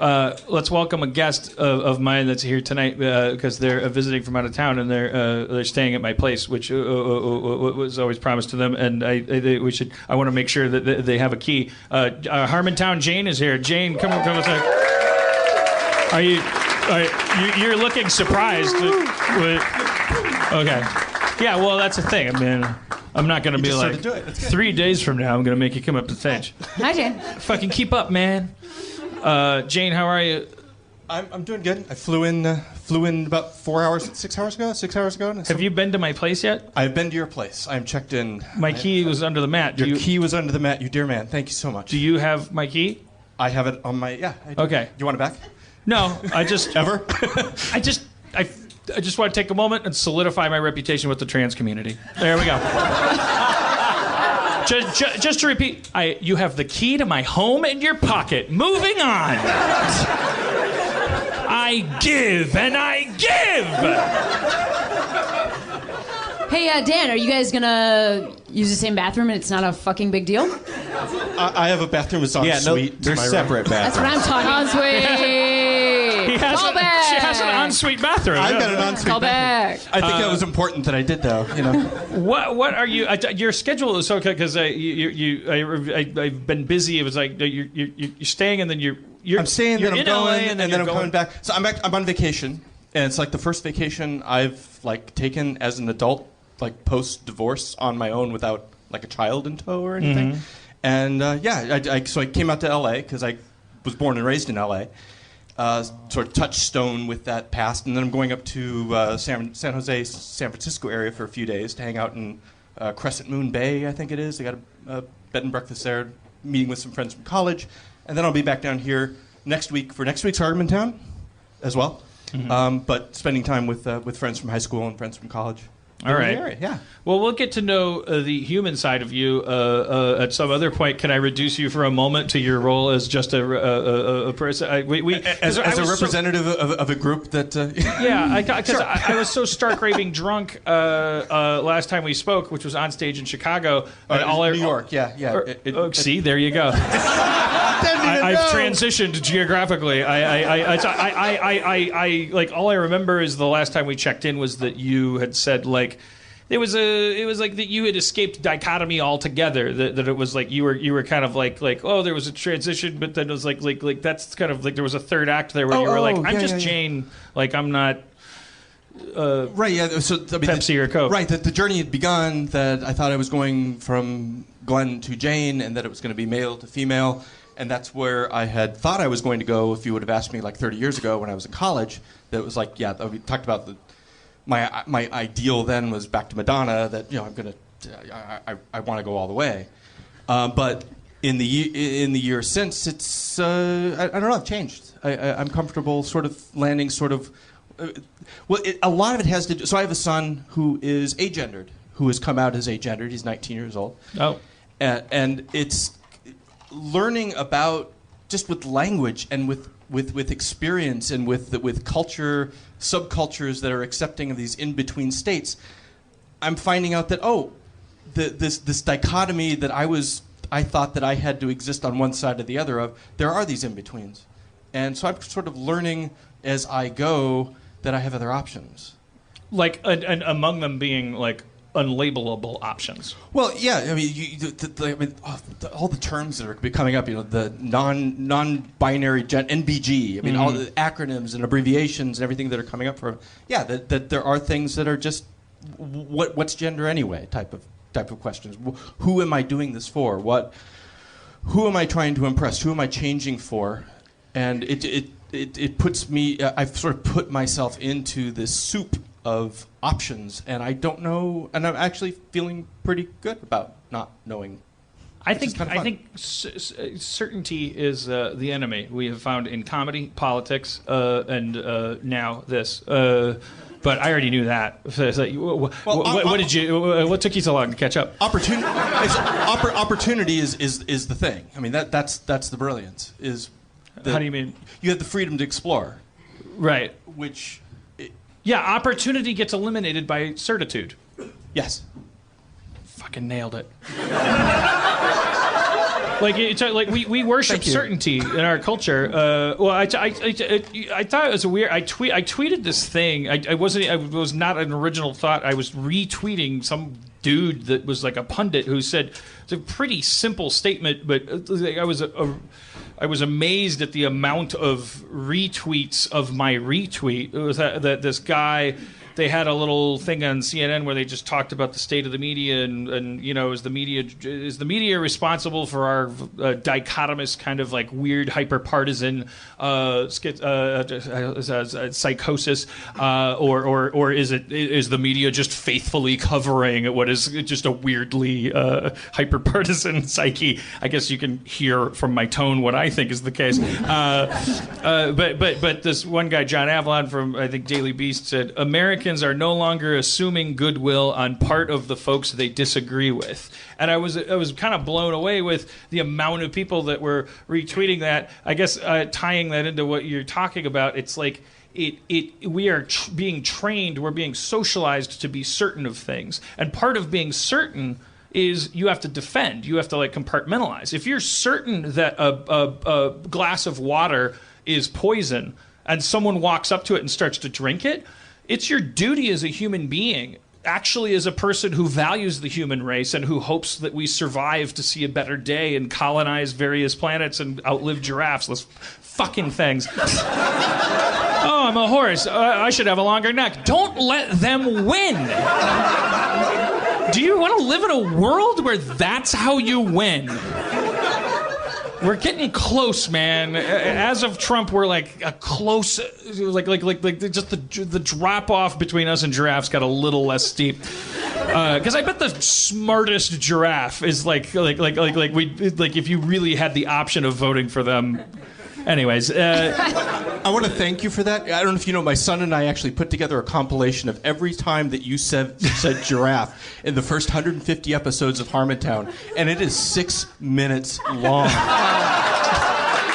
Let's welcome a guest of mine that's here tonight because they're visiting from out of town and they're staying at my place, which was always promised to them. And I want to make sure that they have a key. Harmontown Jane is here. Jane, come a sec. You're looking surprised. Okay. Yeah. Well, that's the thing. I mean, I'm not going to be like 3 days from now. I'm going to make you come up to stage. Hi, Jane. Fucking keep up, man. Jane, how are you? I'm doing good. I flew in about 6 hours ago. Have you been to my place yet? I've been to your place. I'm checked in. My key was under the mat. Your key was under the mat, you dear man. Thank you so much. Do you have my key? I have it on my, yeah. I do. Okay. You want it back? No, I just... Ever? I just want to take a moment and solidify my reputation with the trans community. There we go. Just to repeat, you have the key to my home in your pocket. Moving on. I give and I give. Hey, Dan, are you guys gonna use the same bathroom and it's not a fucking big deal? I have a bathroom that's en suite. They're separate bathrooms. That's what I'm talking. He has Call back. She has an ensuite bathroom. I've got an ensuite Call bathroom. back. I think that was important that I did, though. You know. What are you? Your schedule is okay because I've been busy. It was like you're staying and then you're I'm staying, you're then I'm in LA, going, and then I'm going coming back. So I'm on vacation, and it's like the first vacation I've like taken as an adult, like post divorce on my own without like a child in tow or anything. Mm-hmm. And so I came out to LA because I was born and raised in LA. Sort of touchstone with that past, and then I'm going up to San Jose, San Francisco area for a few days to hang out in Crescent Moon Bay, I think it is. They got a bed and breakfast there, meeting with some friends from college, and then I'll be back down here next week for next week's Harmontown as well. Mm-hmm. But spending time with friends from high school and friends from college. All right. Area, yeah. Well, we'll get to know the human side of you at some other point. Can I reduce you for a moment to your role as just a person? As a representative of a group that... Yeah, because sure. I was so stark raving drunk last time we spoke, which was on stage in Chicago. New York, yeah. See, there you go. I've transitioned geographically. I like all I remember is the last time we checked in was that you had said like it was like that you had escaped dichotomy altogether. That it was like you were kind of like oh there was a transition, but then it was like that's kind of like there was a third act there where you were like I'm just Jane, like I'm not. Right, yeah. So Pepsi or Coke. Right, that the journey had begun. That I thought I was going from Glenn to Jane, and that it was going to be male to female. And that's where I had thought I was going to go if you would have asked me like 30 years ago when I was in college. That was like, yeah, we talked about my ideal then was back to Madonna. That I want to go all the way. But in the year since, it's I don't know. I've changed. I'm comfortable sort of landing sort of. A lot of it has to do. So I have a son who is agendered, who has come out as agendered. He's 19 years old. Oh, and it's. Learning about just with language and with experience and with culture, subcultures that are accepting of these in-between states, I'm finding out that this dichotomy that I thought that I had to exist on one side or the other of, there are these in-betweens. And so I'm sort of learning as I go that I have other options. Like and among them being like unlabelable options. Well, yeah. I mean, all the terms that are coming up. You know, the non-binary NBG. I mean, all the acronyms and abbreviations and everything that are coming up for. Yeah, that there are things that are just what's gender anyway type of questions. Who am I doing this for? Who am I trying to impress? Who am I changing for? And it puts me. I've sort of put myself into this soup of options, and I don't know, and I'm actually feeling pretty good about not knowing. I think certainty is the enemy we have found in comedy, politics, and now this. But I already knew that. So, what took you so long to catch up? Opportunity is the thing. I mean, that's the brilliance. How do you mean? You have the freedom to explore, right? Which. Yeah, opportunity gets eliminated by certitude. Yes. Fucking nailed it. Like we worship certainty in our culture. Well, I thought it was a weird. I tweeted this thing. It was not an original thought. I was retweeting some dude that was like a pundit who said it's a pretty simple statement, but I was amazed at the amount of retweets of my retweet. It was that this guy. They had a little thing on CNN where they just talked about the state of the media and is the media responsible for our dichotomous kind of like weird hyper-partisan psychosis, or is the media just faithfully covering what is just a weirdly hyper-partisan psyche? I guess you can hear from my tone what I think is the case. But this one guy, John Avalon from I think Daily Beast, said Americans are no longer assuming goodwill on part of the folks they disagree with. And I was kind of blown away with the amount of people that were retweeting that. I guess tying that into what you're talking about, it's like we are being trained, we're being socialized to be certain of things. And part of being certain is you have to defend, you have to like compartmentalize. If you're certain that a glass of water is poison and someone walks up to it and starts to drink it, it's your duty as a human being, actually as a person who values the human race and who hopes that we survive to see a better day and colonize various planets and outlive giraffes, those fucking things. Oh, I'm a horse. I should have a longer neck. Don't let them win. Do you want to live in a world where that's how you win? We're getting close, man. As of Trump, we're like a close, like just the drop off between us and giraffes got a little less steep. Because I bet the smartest giraffe is like if you really had the option of voting for them. Anyways, I want to thank you for that. I don't know if you know, my son and I actually put together a compilation of every time that you said giraffe in the first 150 episodes of Harmontown, and it is 6 minutes long.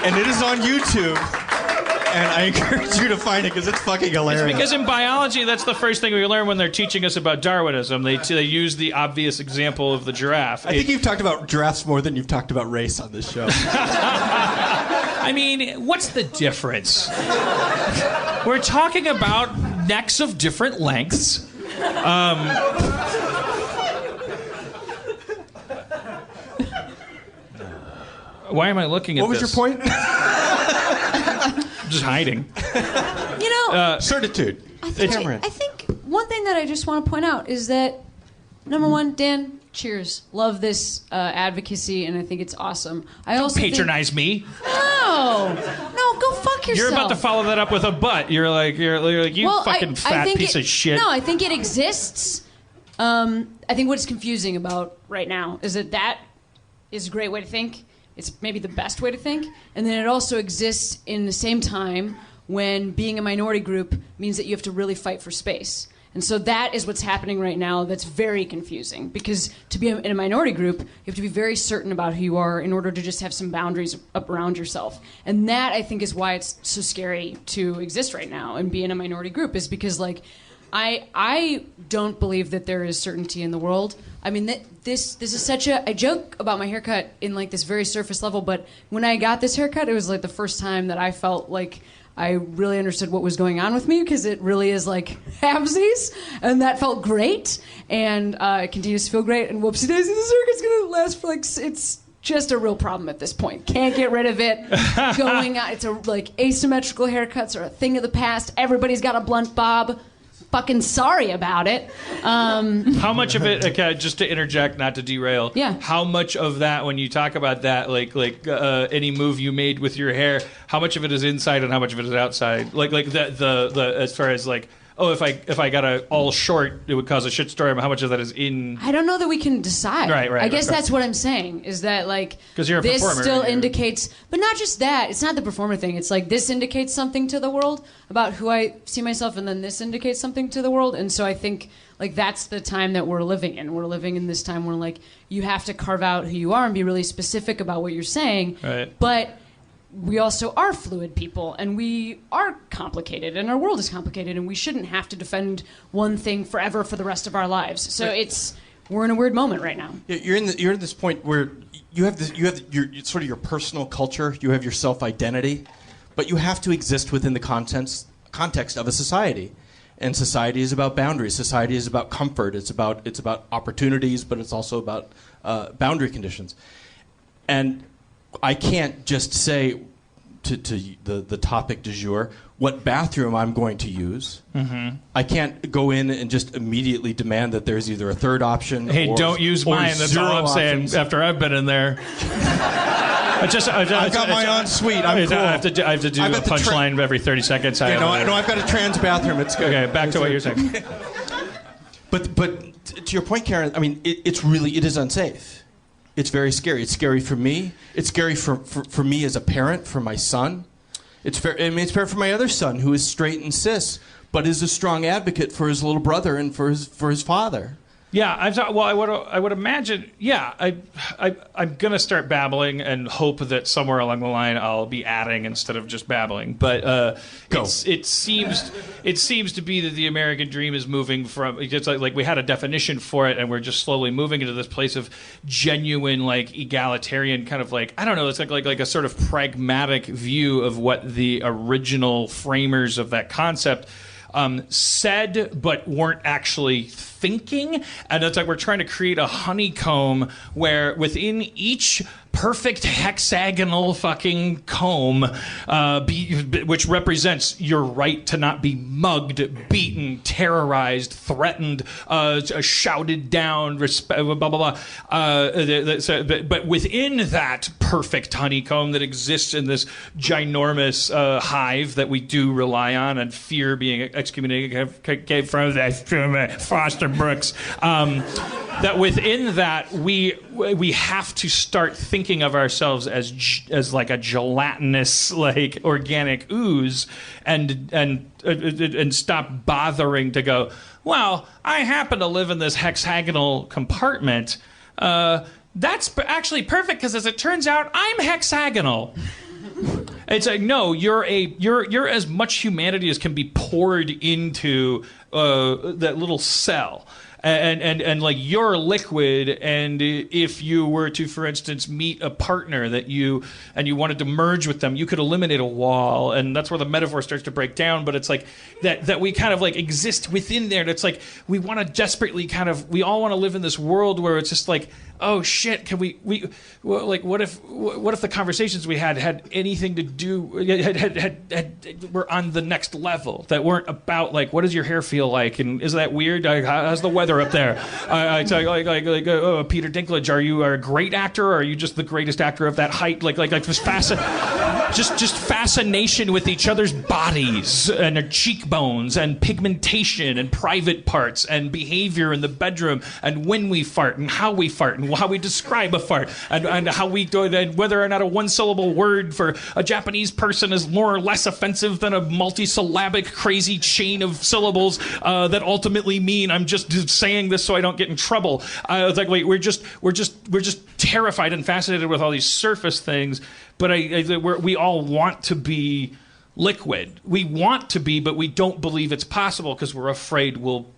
And it is on YouTube, and I encourage you to find it because it's fucking hilarious. It's because in biology, that's the first thing we learn when they're teaching us about Darwinism. They use the obvious example of the giraffe. I think you've talked about giraffes more than you've talked about race on this show. I mean, what's the difference? We're talking about necks of different lengths. Why am I looking at this? What was your point? I'm just hiding. You know, certitude. I think one thing that I just want to point out is that, number one, Dan, cheers. Love this advocacy, and I think it's awesome. I also patronize me. No, go fuck yourself. You're about to follow that up with a butt. You're like you fucking fat piece of shit. No, I think it exists. I think what's confusing about right now is that is a great way to think. It's maybe the best way to think. And then it also exists in the same time when being a minority group means that you have to really fight for space. And so that is what's happening right now that's very confusing. Because to be in a minority group, you have to be very certain about who you are in order to just have some boundaries up around yourself. And that, I think, is why it's so scary to exist right now and be in a minority group, is because, like, I don't believe that there is certainty in the world. I mean, this is such a... I joke about my haircut in, like, this very surface level, but when I got this haircut, it was, like, the first time that I felt like I really understood what was going on with me, because it really is, like, halvesies, and that felt great, and it continues to feel great, and whoopsie daisy, this haircut's gonna last for, like... It's just a real problem at this point. Can't get rid of it. Going out... It's asymmetrical haircuts are a thing of the past. Everybody's got a blunt bob. Fucking sorry about it. How much of it, okay, just to interject, not to derail, yeah. How much of that, when you talk about that, like any move you made with your hair, how much of it is inside and how much of it is outside? Like the as far as like, oh, if I got a all short, it would cause a shitstorm. How much of that is in? I don't know that we can decide. Right. I guess that's what I'm saying, is that, like, 'cause you're a this performer, still indicates, but not just that. It's not the performer thing. It's like this indicates something to the world about who I see myself, and then this indicates something to the world. And so I think, like, that's the time that we're living in. We're living in this time where, like, you have to carve out who you are and be really specific about what you're saying. Right. But we also are fluid people, and we are complicated, and our world is complicated, and we shouldn't have to defend one thing forever for the rest of our lives. So we're in a weird moment right now. Yeah, you're in this point where you have your sort of your personal culture, you have your self-identity, but you have to exist within the context of a society. And society is about boundaries. Society is about comfort. It's about opportunities, but it's also about boundary conditions. And I can't just say to the topic du jour what bathroom I'm going to use. Mm-hmm. I can't go in and just immediately demand that there's either a third option. Hey, don't use mine. That's all I'm saying. After I've been in there. I've got my own suite. I'm cool. I have to do a punchline every 30 seconds. No, I've got a trans bathroom. It's good. Okay, back to what you're saying. But to your point, Karen, I mean, it is unsafe. It's very scary. It's scary for me. It's scary for me as a parent, for my son. It's fair for my other son, who is straight and cis, but is a strong advocate for his little brother and for his father. Yeah, I would imagine. Yeah, I'm gonna start babbling and hope that somewhere along the line I'll be adding instead of just babbling. But it seems to be that the American dream is moving from. It's like we had a definition for it, and we're just slowly moving into this place of genuine, like egalitarian kind of like, I don't know. It's like a sort of pragmatic view of what the original framers of that concept said, but weren't actually thinking. And it's like we're trying to create a honeycomb where within each perfect hexagonal fucking comb, which represents your right to not be mugged, beaten, terrorized, threatened, shouted down, blah, blah, blah. But within that perfect honeycomb that exists in this ginormous hive that we do rely on and fear being excommunicated from Foster Brooks, that within that we have to start thinking of ourselves as like a gelatinous, like organic ooze, and stop bothering to go, well, I happen to live in this hexagonal compartment. That's actually perfect because, as it turns out, I'm hexagonal. It's like, no, you're as much humanity as can be poured into that little cell. And like you're liquid, and if you were to, for instance, meet a partner that you wanted to merge with them, you could eliminate a wall, and that's where the metaphor starts to break down. But it's like that we kind of like exist within there. And it's like we want to desperately we all want to live in this world where it's just like, oh shit, can we like what if the conversations we had anything to do were on the next level, that weren't about like, what does your hair feel like, and is that weird, how's the weather up there? Peter Dinklage, are you a great actor, or are you just the greatest actor of that height? Like just fascination with each other's bodies and their cheekbones and pigmentation and private parts and behavior in the bedroom and when we fart and how we fart and how we describe a fart and how we do it, and whether or not a one-syllable word for a Japanese person is more or less offensive than a multi-syllabic crazy chain of syllables that ultimately mean I'm just saying this so I don't get in trouble. It's like we're just terrified and fascinated with all these surface things, but we all want to be liquid. We want to be, but we don't believe it's possible because we're afraid we'll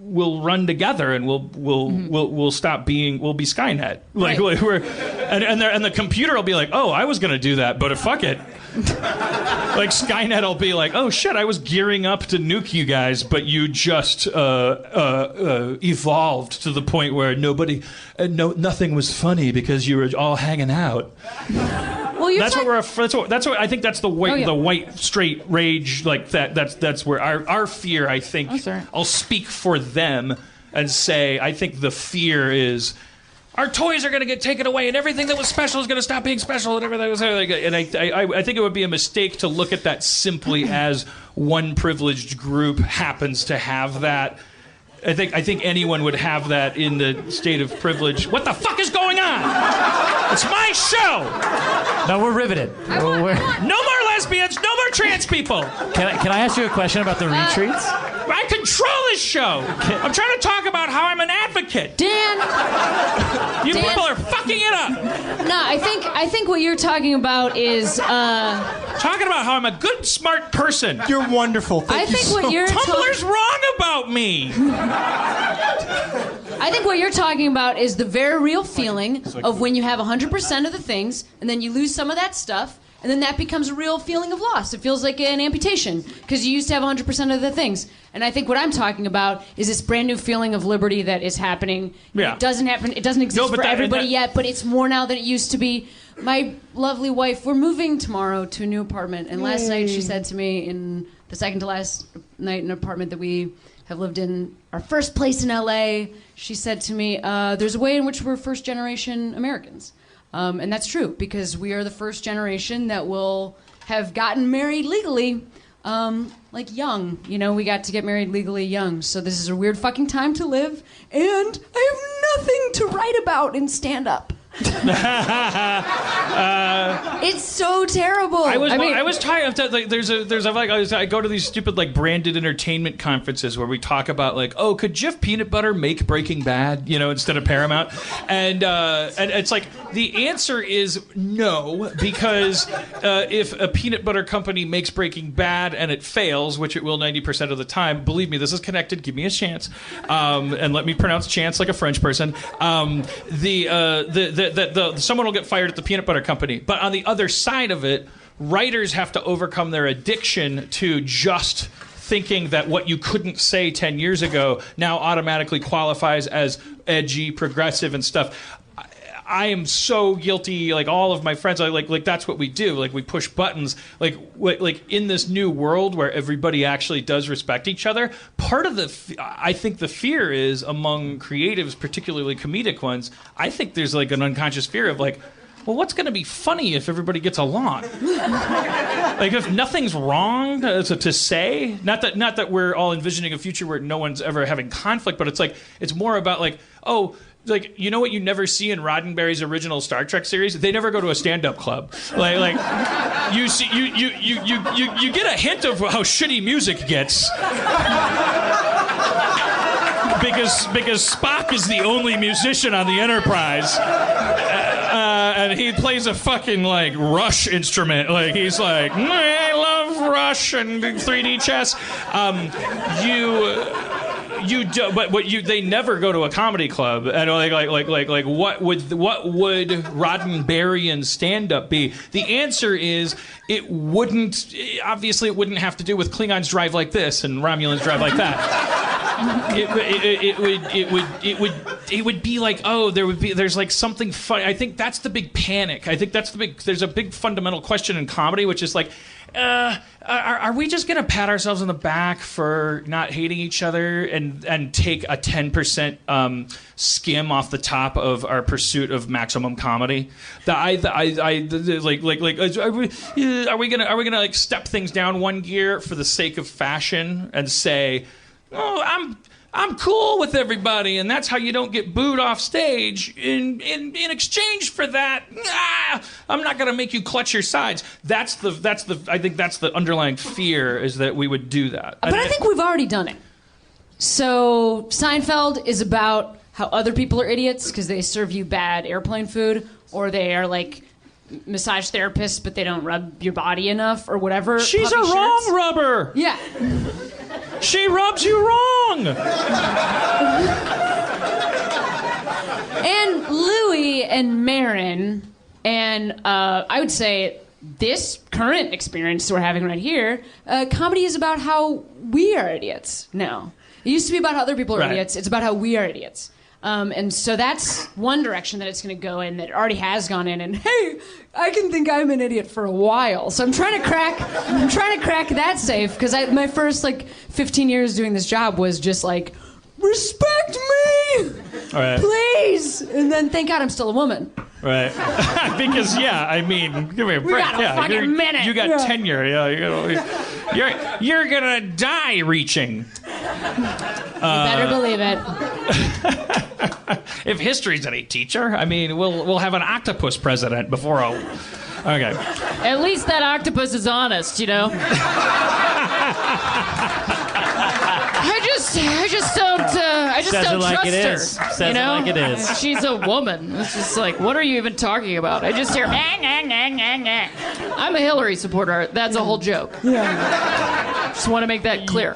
run together and we'll stop being, we'll be Skynet. Like right. and the computer will be like, oh, I was gonna do that, but fuck it. Like Skynet will be like, oh shit, I was gearing up to nuke you guys, but you just evolved to the point where nothing was funny because you were all hanging out. Well, that's what I think. That's the white, the white straight rage. Like that. That's where our fear. I think I'll speak for them and say I think the fear is our toys are going to get taken away and everything that was special is going to stop being special and everything was. And I think it would be a mistake to look at that simply as one privileged group happens to have that. I think anyone would have that in the state of privilege. What the fuck is going on? It's my show. No, we're riveted. I want. No more lesbians, no more trans people. Can I ask you a question about the retreats? I control this show. I'm trying to talk about how I'm an advocate. Dan, You people are fucking it up. no, I think what you're talking about is Talking about how I'm a good, smart person. You're wonderful. Thank I you think so what you're Tumblr's wrong about me. I think what you're talking about is the very real feeling of when you have 100% of the things, and then you lose some of that stuff, and then that becomes a real feeling of loss. It feels like an amputation, because you used to have 100% of the things. And I think what I'm talking about is this brand new feeling of liberty that is happening. Yeah. It doesn't happen. It doesn't exist for everybody yet, but it's more now than it used to be. My lovely wife, we're moving tomorrow to a new apartment, and last night she said to me, in the second to last night in an apartment that we have lived in, our first place in LA, she said to me, there's a way in which we're first generation Americans. And that's true, because we are the first generation that will have gotten married legally, like young. You know, we got to get married legally young. So this is a weird fucking time to live, and I have nothing to write about in stand-up. It's so terrible. I was tired of like I go to these stupid like branded entertainment conferences where we talk about like, oh, could Jif Peanut Butter make Breaking Bad, instead of Paramount? And it's like the answer is no, because if a peanut butter company makes Breaking Bad and it fails, which it will 90% of the time, believe me, this is connected. Give me a chance, and let me pronounce chance like a French person. Someone will get fired at the peanut butter company. But on the other side of it, writers have to overcome their addiction to just thinking that what you couldn't say 10 years ago now automatically qualifies as edgy, progressive, and stuff. I am so guilty. Like all of my friends, like that's what we do. Like we push buttons. Like in this new world where everybody actually does respect each other. Part of I think the fear is among creatives, particularly comedic ones. I think there's like an unconscious fear of like, well, what's going to be funny if everybody gets along? Like if nothing's wrong to say. Not that we're all envisioning a future where no one's ever having conflict, but it's more about like, oh. Like, you know what you never see in Roddenberry's original Star Trek series? They never go to a stand-up club. Like you see, you get a hint of how shitty music gets. Because Spock is the only musician on the Enterprise. And he plays a fucking, like, Rush instrument. Like, he's like, I love Rush and 3D chess. They never go to a comedy club, and like what would Roddenberryan stand-up be? The answer is it wouldn't. Obviously, it wouldn't have to do with Klingons drive like this and Romulans drive like that. It would be like, oh, there's like something funny. I think that's the big panic. I think there's a big fundamental question in comedy, which is like, are we just gonna pat ourselves on the back for not hating each other and take a 10% skim off the top of our pursuit of maximum comedy? Are we gonna like step things down one gear for the sake of fashion and say, oh, I'm cool with everybody, and that's how you don't get booed off stage. In exchange for that, I'm not gonna make you clutch your sides. I think that's the underlying fear, is that we would do that. But I think we've already done it. So Seinfeld is about how other people are idiots because they serve you bad airplane food, or they are like massage therapists, but they don't rub your body enough, or whatever. She's a wrong rubber. Yeah. She rubs you wrong. And Louis and Marin, and I would say this current experience we're having right here, comedy is about how we are idiots now. It used to be about how other people are idiots. It's about how we are idiots. And so that's one direction that it's going to go in, that it already has gone in. And hey, I can think I'm an idiot for a while. So I'm trying to crack that safe, because my first 15 years doing this job was just like, respect me, please. And then thank God I'm still a woman. Right. Because give me a break. We got a fucking minute. You got tenure. Yeah, you're gonna die reaching. You better believe it. If history's any teacher, I mean, we'll have an octopus president before a Okay. At least that octopus is honest, you know? I just don't Says it like trust it her. is. Says you it know? like it is. She's a woman. It's just like, what are you even talking about? I just hear, nah, nah, nah, nah, nah. I'm a Hillary supporter. That's a whole joke. Yeah. Just want to make that clear.